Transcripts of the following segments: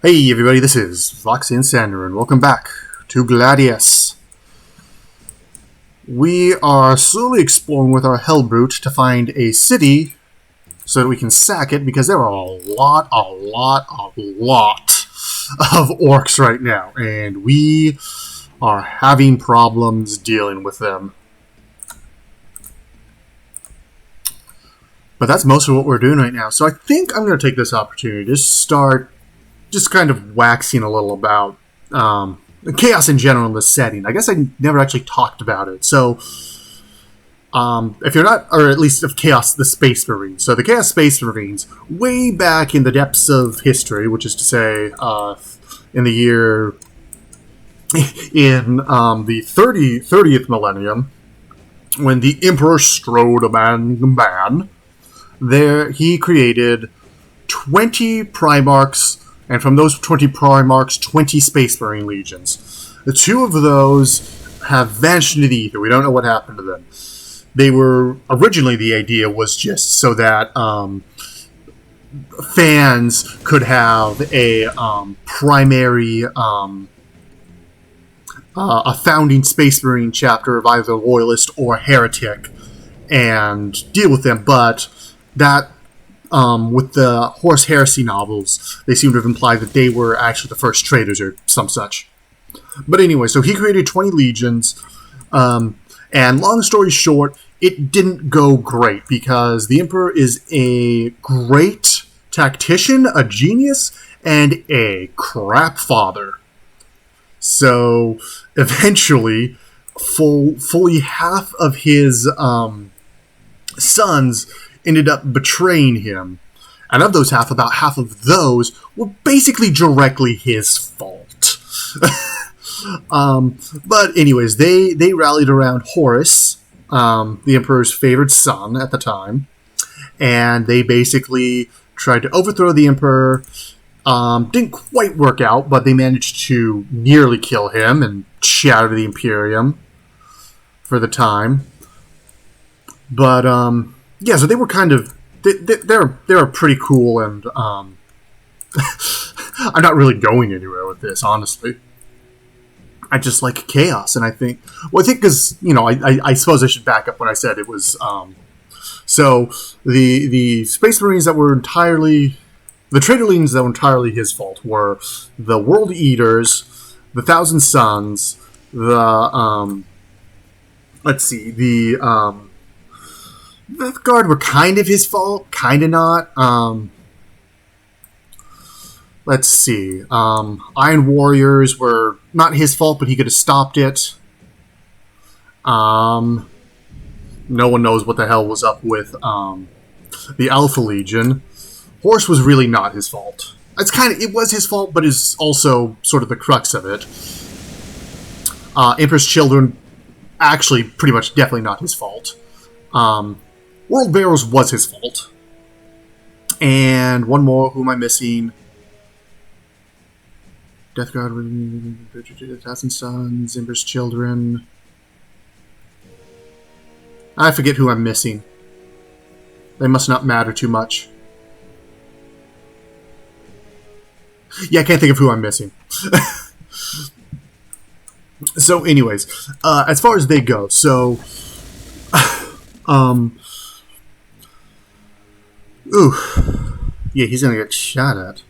Hey everybody, this is Foxy and Sander, and welcome back to Gladius. We are slowly exploring with our Hellbrute to find a city so that we can sack it, because there are a lot of orcs right now, and we are having problems dealing with them. But that's most of what we're doing right now, so I think I'm going to take this opportunity to start just kind of waxing a little about chaos in general in this setting. I guess I never actually talked about it. So, if you're not, or at least of Chaos, the Space Marines. So the Chaos Space Marines, way back in the depths of history, which is to say, in the year, in the 30th millennium, when the Emperor strode among man, there he created 20 Primarchs. And from those 20 Primarchs, 20 Space Marine Legions. The two of those have vanished into the ether. We don't know what happened to them. They were... Originally, the idea was just so that fans could have a primary... a founding Space Marine chapter of either Loyalist or Heretic and deal with them. But that... with the Horus Heresy novels, they seem to have implied that they were actually the first traitors or some such. But anyway, so he created 20 legions, and long story short, it didn't go great, because the Emperor is a great tactician, a genius, and a crap father. So, eventually, fully half of his sons ended up betraying him. And of those half, about half of those were basically directly his fault. But anyways, they rallied around Horus, the Emperor's favored son at the time, and they basically tried to overthrow the Emperor. Didn't quite work out, but they managed to nearly kill him and shatter the Imperium for the time. But, yeah, so they were kind of... They're pretty cool, and I'm not really going anywhere with this, honestly. I just like chaos, and I think... Well, I think because, I suppose I should back up when I said it was... So, the Space Marines that were entirely... The Traitor Legions that were entirely his fault were the World Eaters, the Thousand Sons, the... let's see, the... Death Guard were kind of his fault, kind of not. Let's see. Iron Warriors were not his fault, but he could have stopped it. No one knows what the hell was up with the Alpha Legion. Horus was really not his fault. It was his fault, but is also sort of the crux of it. Emperor's Children, actually, pretty much definitely not his fault. World Bearers was his fault. And one more, who am I missing? Death Guard, Thousand Sons, Emperor's Children. I forget who I'm missing. They must not matter too much. Yeah, I can't think of who I'm missing. So anyways, as far as they go, so... Ooh. Yeah, he's gonna get shot at.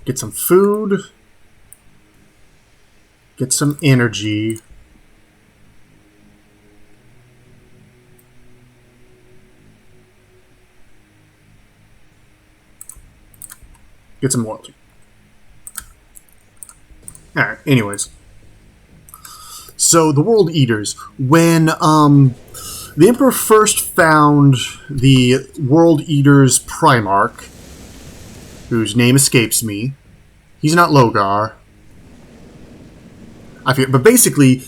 Get some food. Get some energy. Get some loyalty. Alright, anyways. So, the World Eaters. When the Emperor first found the World Eaters Primarch, whose name escapes me, he's not Logar. I forget, but basically,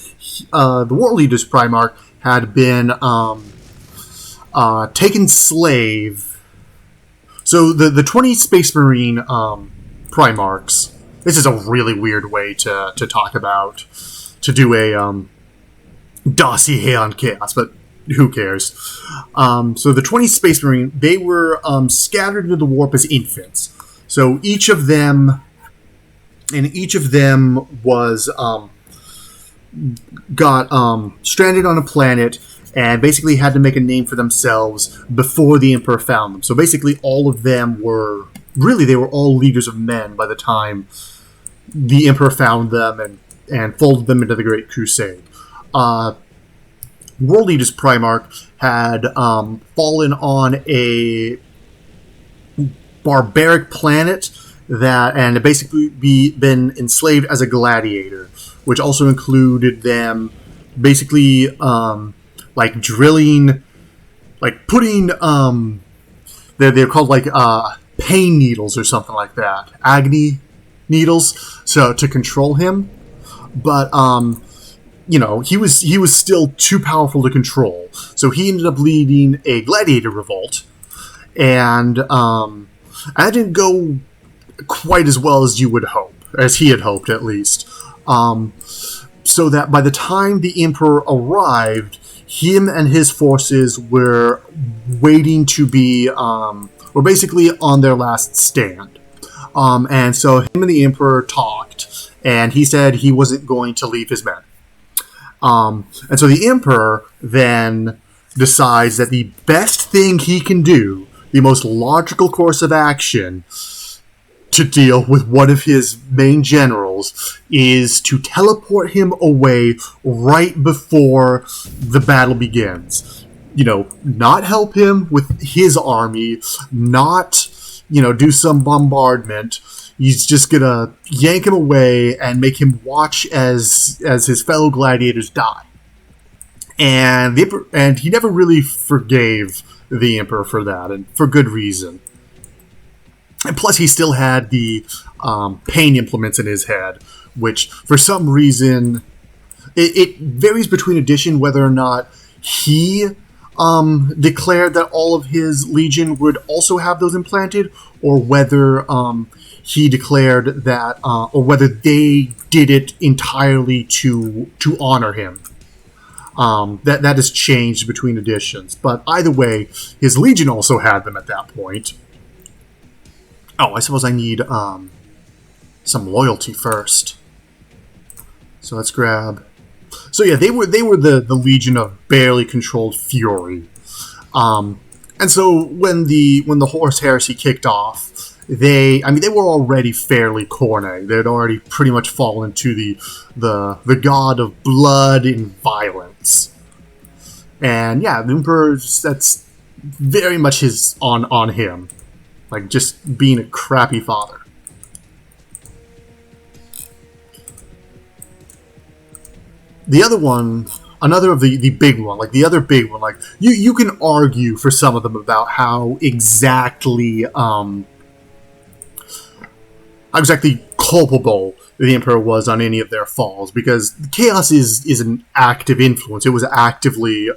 the World Eaters Primarch had been taken slave. So, the 20 Space Marine Primarchs, this is a really weird way to talk about... to do a dossier on chaos, but who cares? So the 20 Space Marine, they were scattered into the warp as infants. So each of them was got stranded on a planet and basically had to make a name for themselves before the Emperor found them. So basically all of them were, really they were all leaders of men by the time the Emperor found them and folded them into the Great Crusade. World Leaders Primarch had fallen on a barbaric planet that and had basically been enslaved as a gladiator, which also included them basically like drilling, like putting they're called like pain needles or something like that, agony needles, so to control him. But you know, he was still too powerful to control, so he ended up leading a gladiator revolt, and that didn't go quite as well as you would hope, as he had hoped at least. So that by the time the Emperor arrived, him and his forces were waiting to be, were basically on their last stand. And so him and the Emperor talked, and he said he wasn't going to leave his men. And so the Emperor then decides that the best thing he can do, the most logical course of action to deal with one of his main generals, is to teleport him away right before the battle begins. You know, not help him with his army, not, you know, do some bombardment. He's just gonna yank him away and make him watch as his fellow gladiators die. And he never really forgave the Emperor for that, and for good reason. And plus, he still had the pain implements in his head, which, for some reason, it varies between edition whether or not he declared that all of his legion would also have those implanted, or whether he declared that, or whether they did it entirely to honor him. That has changed between editions, but either way, his legion also had them at that point. Oh, I suppose I need some loyalty first. So let's grab. So yeah, they were the legion of barely controlled fury, and so when the Horus Heresy kicked off, they were already fairly corny. They had already pretty much fallen to the god of blood and violence, and yeah, the Emperor, that's very much his on him. Like, just being a crappy father. The other one, another of the big one, like the other big one, like, you can argue for some of them about how exactly culpable the Emperor was on any of their falls, because chaos is an active influence. It was actively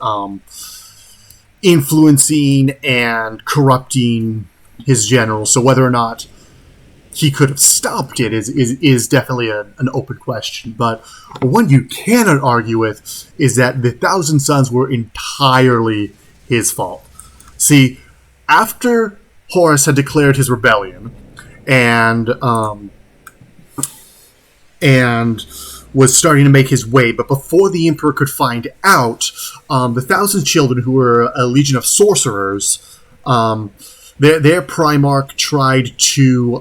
influencing and corrupting his generals, so whether or not he could have stopped it is definitely an open question. But one you cannot argue with is that the Thousand Sons were entirely his fault. See, after Horus had declared his rebellion and was starting to make his way, but before the Emperor could find out, the Thousand Children, who were a legion of sorcerers, their Primarch tried to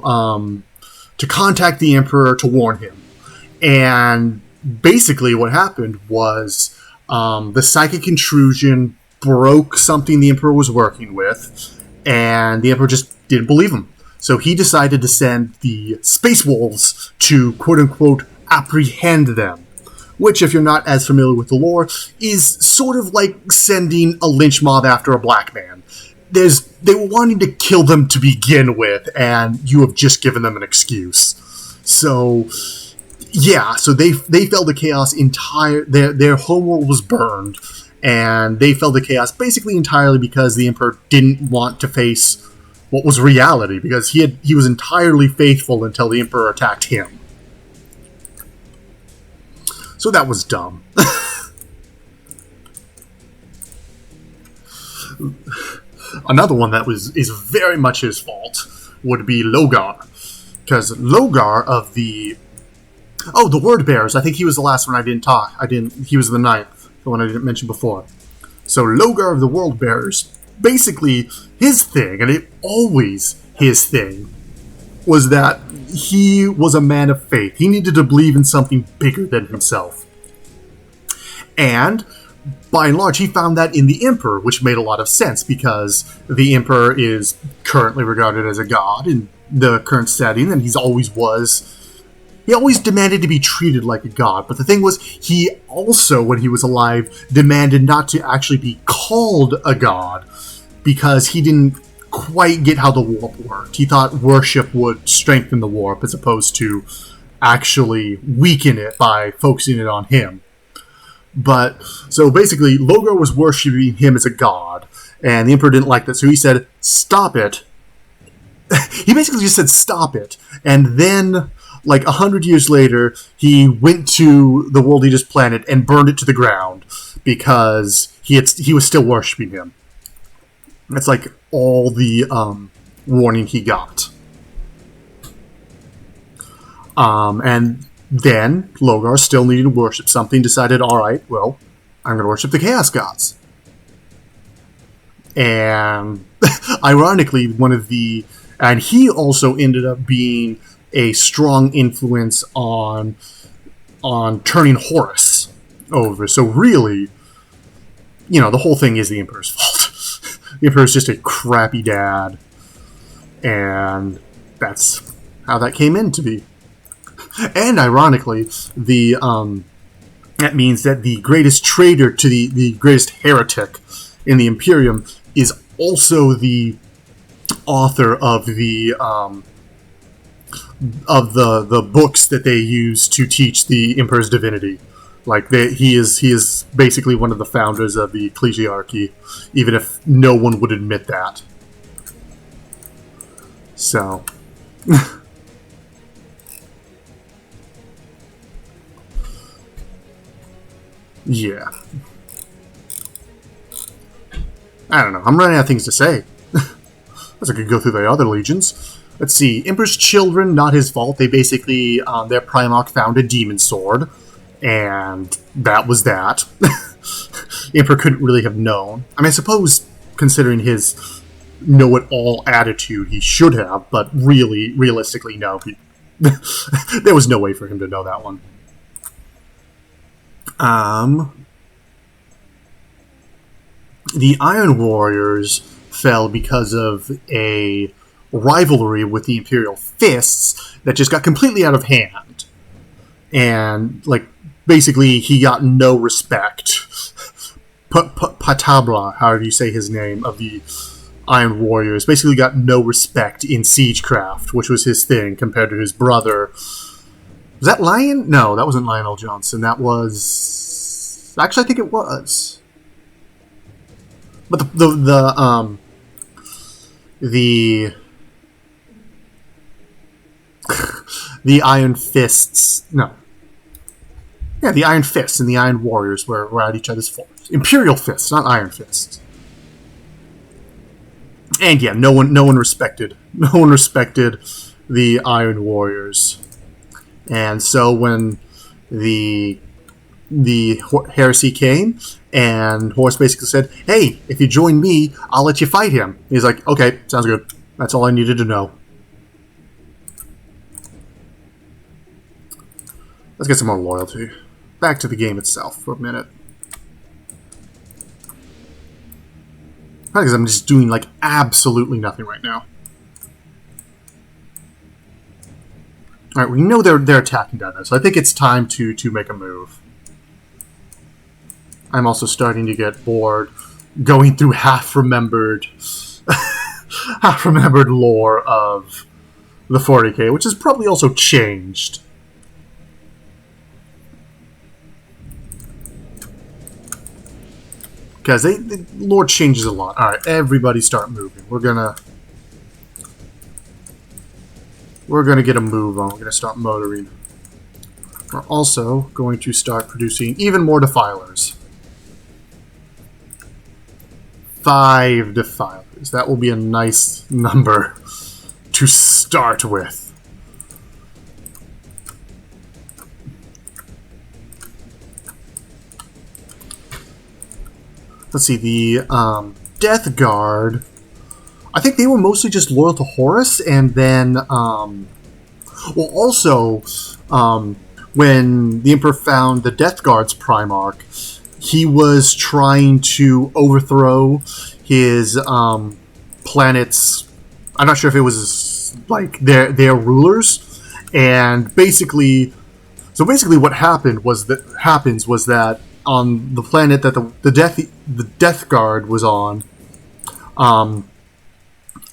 contact the Emperor to warn him. And basically what happened was the psychic intrusion broke something the Emperor was working with, and the Emperor just didn't believe him. So he decided to send the Space Wolves to, quote-unquote, apprehend them. Which, if you're not as familiar with the lore, is sort of like sending a lynch mob after a black man. They were wanting to kill them to begin with, and you have just given them an excuse. So, yeah, so they fell to chaos their homeworld was burned, and they fell to chaos basically entirely because the Emperor didn't want to face what was reality, because he was entirely faithful until the Emperor attacked him. So that was dumb. Another one that is very much his fault would be Logar, because Logar of the Word Bearers. I think he was the last one I didn't talk. He was the ninth, the one I didn't mention before. So Logar of the World Bearers, basically his thing, and it always his thing, was that he was a man of faith. He needed to believe in something bigger than himself. And by and large, he found that in the Emperor, which made a lot of sense because the Emperor is currently regarded as a god in the current setting, and he always demanded to be treated like a god. But the thing was, he also, when he was alive, demanded not to actually be called a god because he didn't quite get how the warp worked. He thought worship would strengthen the warp as opposed to actually weaken it by focusing it on him. But, so basically, Logar was worshipping him as a god, and the Emperor didn't like that, so he said, stop it. He basically just said, stop it. And then, like 100 years later, he went to the World Eater's planet and burned it to the ground because he was still worshipping him. That's like all the warning he got. And then Logar still needed to worship something, decided, alright, well, I'm going to worship the Chaos Gods. And ironically, and he also ended up being a strong influence on turning Horus over. So really, the whole thing is the Emperor's fault. The Emperor's just a crappy dad, and that's how that came in to be. And ironically, that means that the greatest traitor to the greatest heretic in the Imperium is also the author of the books that they use to teach the Emperor's divinity. Like he is basically one of the founders of the ecclesiarchy, even if no one would admit that. So. Yeah. I don't know. I'm running out of things to say. I could go through the other legions. Let's see. Emperor's children, not his fault. They basically, their Primarch found a demon sword, and that was that. The Emperor couldn't really have known. I mean, I suppose, considering his know-it-all attitude, he should have, but realistically, no. There was no way for him to know that one. The Iron Warriors fell because of a rivalry with the Imperial Fists that just got completely out of hand. And, basically, he got no respect. Patabra, however you say his name, of the Iron Warriors, basically got no respect in Siegecraft, which was his thing, compared to his brother. Was that Lion? No, that wasn't Lionel Johnson. That was... Actually, I think it was. But the Iron Fists... No. Yeah, the Iron Fists and the Iron Warriors were at each other's forms. Imperial Fists, not Iron Fists. And yeah, no one respected the Iron Warriors. And so when the heresy came, and Horus basically said, hey, if you join me, I'll let you fight him. He's like, okay, sounds good. That's all I needed to know. Let's get some more loyalty. Back to the game itself for a minute. Probably because I'm just doing, absolutely nothing right now. Alright, we know they're attacking down there, so I think it's time to make a move. I'm also starting to get bored going through half-remembered lore of the 40k, which has probably also changed. Because the lore changes a lot. Alright, everybody start moving. We're gonna get a move on. We're gonna start motoring. We're also going to start producing even more defilers. 5 defilers. That will be a nice number to start with. Let's see, the Death Guard, I think they were mostly just loyal to Horus, and then, also, when the Emperor found the Death Guard's Primarch, he was trying to overthrow his planet's, I'm not sure if it was, like, their rulers, and basically what happened was that on the planet that the Death Guard was on,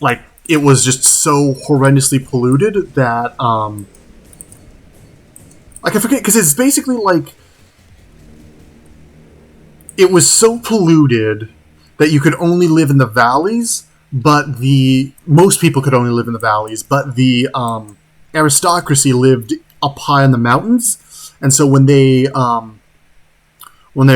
like, it was just so horrendously polluted that, like, I forget, because it's basically like, it was so polluted that you could only live in the valleys, but most people could only live in the valleys, but the aristocracy lived up high in the mountains, and so when they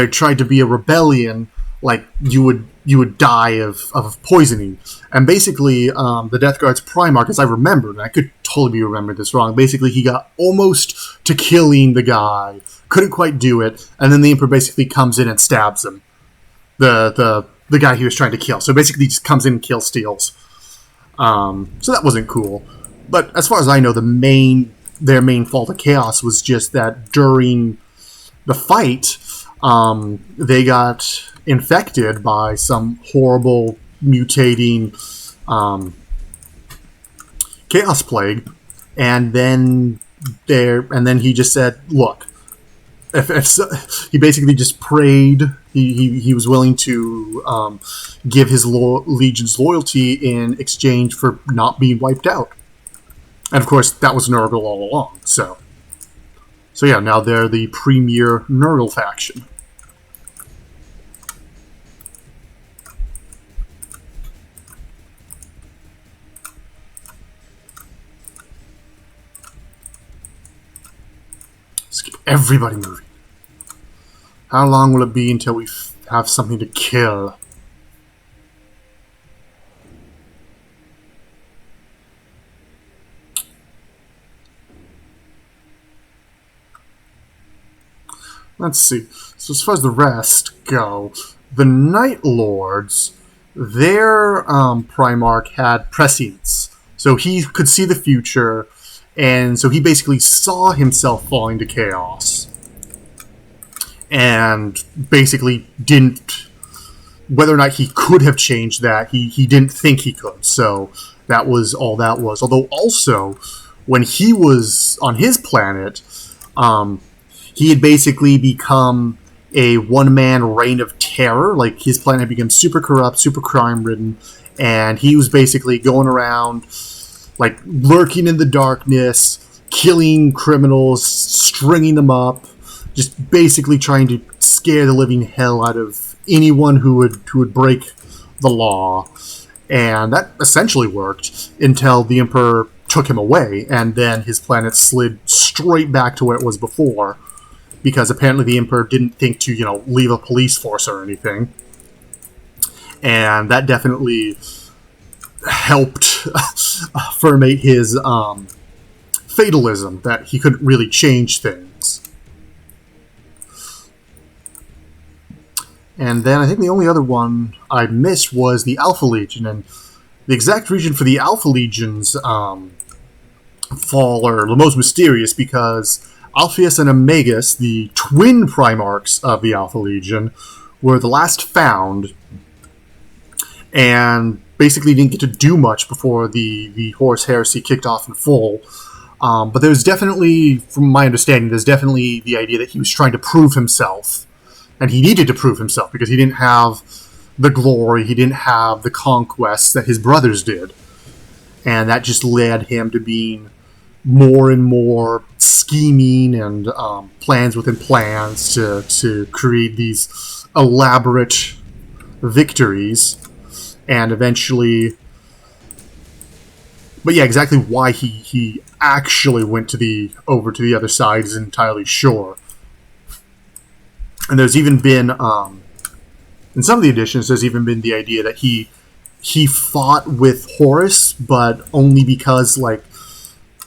tried to be a rebellion, like, you would die of poisoning. And basically, the Death Guard's Primarch, as I remember, and I could totally be remembering this wrong, basically he got almost to killing the guy, couldn't quite do it, and then the Emperor basically comes in and stabs him. The guy he was trying to kill. So basically he just comes in and kill steals. So that wasn't cool. But as far as I know, their main fault of chaos was just that during the fight, they got infected by some horrible mutating chaos plague, and then he just said, "Look." He basically just prayed. He was willing to give his legion's loyalty in exchange for not being wiped out, and of course that was Nurgle all along. So yeah, now they're the premier Nurgle faction. Let's keep everybody moving. How long will it be until we have something to kill? Let's see. So as far as the rest go, the Night Lords, their Primarch had prescience. So he could see the future, and so he basically saw himself falling to chaos. And basically didn't... Whether or not he could have changed that, he didn't think he could. So that was all that was. Although also, when he was on his planet, he had basically become a one-man reign of terror. Like, his planet had become super corrupt, super crime-ridden, and he was basically going around, like, lurking in the darkness, killing criminals, stringing them up, just basically trying to scare the living hell out of anyone who would break the law. And that essentially worked until the Emperor took him away, and then his planet slid straight back to where it was before, because apparently the Emperor didn't think to, leave a police force or anything. And that definitely helped ferment his fatalism, that he couldn't really change things. And then I think the only other one I missed was the Alpha Legion, and the exact reason for the Alpha Legion's fall are the most mysterious, because Alpheus and Omegas, the twin Primarchs of the Alpha Legion, were the last found, and basically didn't get to do much before the Horus Heresy kicked off in full. But there's definitely, from my understanding, there's definitely the idea that he was trying to prove himself. And he needed to prove himself, because he didn't have the glory, he didn't have the conquests that his brothers did. And that just led him to being more and more scheming and plans within plans to create these elaborate victories. And eventually... But yeah, exactly why he actually went over to the other side isn't entirely sure. And there's even been In some of the editions, there's even been the idea that he fought with Horus, but only because like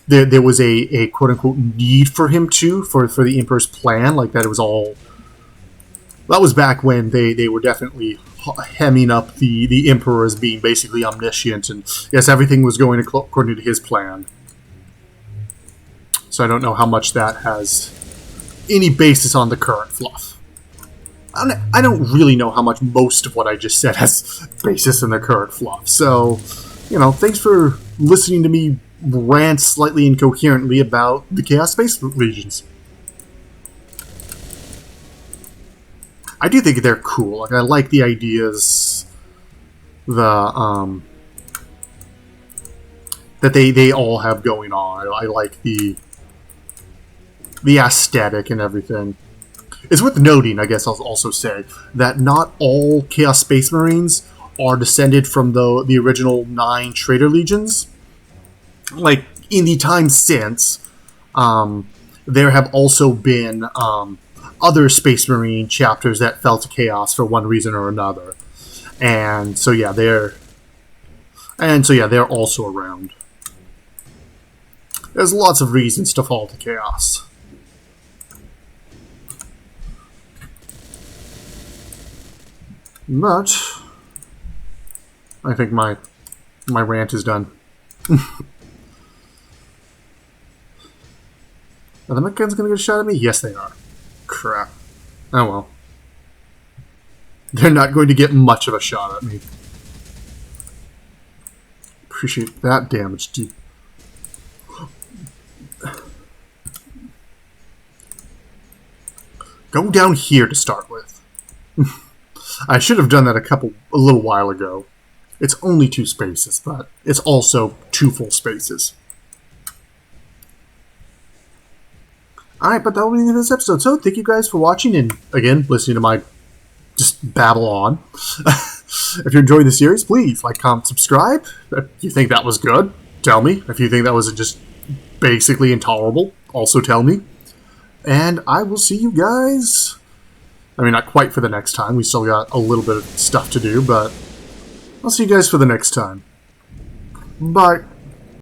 there was a quote unquote need for him to for the Emperor's plan. Like that it was all. That was back when they were definitely hemming up the Emperor as being basically omniscient, and yes, everything was going according to his plan. So I don't know how much that has any basis on the current fluff. I don't really know how much most of what I just said has basis in the current fluff. So, thanks for listening to me rant slightly incoherently about the Chaos Space Legions. I do think they're cool. Like I like the ideas, that they all have going on. I like the aesthetic and everything. It's worth noting, I guess I'll also say, that not all Chaos Space Marines are descended from the original 9 Traitor Legions. Like, in the time since, there have also been other Space Marine chapters that fell to Chaos for one reason or another. And so yeah, they're also around. There's lots of reasons to fall to Chaos. But I think my rant is done. Are the mech guns gonna get a shot at me? Yes, they are. Crap. Oh well. They're not going to get much of a shot at me. Appreciate that damage, dude. Go down here to start with. I should have done that a little while ago. It's only 2 spaces, but it's also 2 full spaces. Alright, but that will be the end of this episode. So, thank you guys for watching and, again, listening to my just babble on. If you're enjoying the series, please like, comment, subscribe. If you think that was good, tell me. If you think that was just basically intolerable, also tell me. And I will see you guys. I mean, not quite for the next time. We still got a little bit of stuff to do, but I'll see you guys for the next time. Bye.